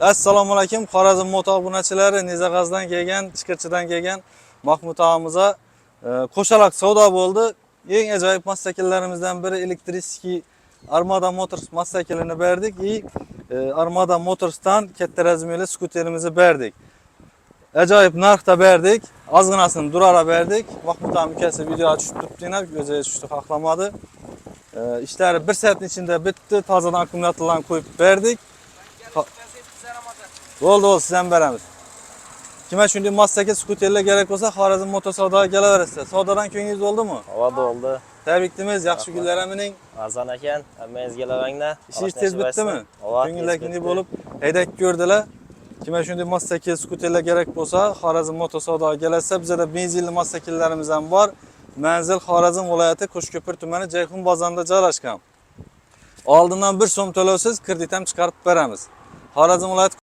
Assalomu alaykum. Xorazm moto obunachilari, Nizag'azdan kelgan, Chiqirchidan kelgan Mahmud og'amiza qo'shaloq savdo bo'ldi. Eng ajoyib massakillarimizdan biri elektriski Armada Motors massakilini berdik. Armada Motors'tan katta razmerli skuterimizni berdik. Ajoyib narxda berdik. Ozginasini durara berdik. Mahmud og'am ukasi video tushib turibdina, o'zi tushdi, xohlamadi. İşleri bir saatin içinde bitti. Tazadan akkumulyatorlarını koyup verdik. Oldu sizden beremiz. Kime şimdi Massaki skuterle gerek olsa Xorazm Moto Savdo'ya geleveririz. Savdodan köyünüz oldu mu? Oldu. Tebriklimiz, yaxshi günler emining. Arzon ekan, hammangizga lavangda. İşi tez bitti mi? Ko'ngildagini bo'lib haydab ko'rdilar. Kime şimdi Massaki skuterle gerek olsa Xorazm Moto Savdo'ya gelirse bize de benzinli Massakilerimiz ham var. Manzil Xorazm viloyati Qo'shko'pir tumani Jayxun bozorida joylashgan. Oldindan 1 so'm to'lovsiz kredit ham chiqarib beramiz. Xorazm viloyati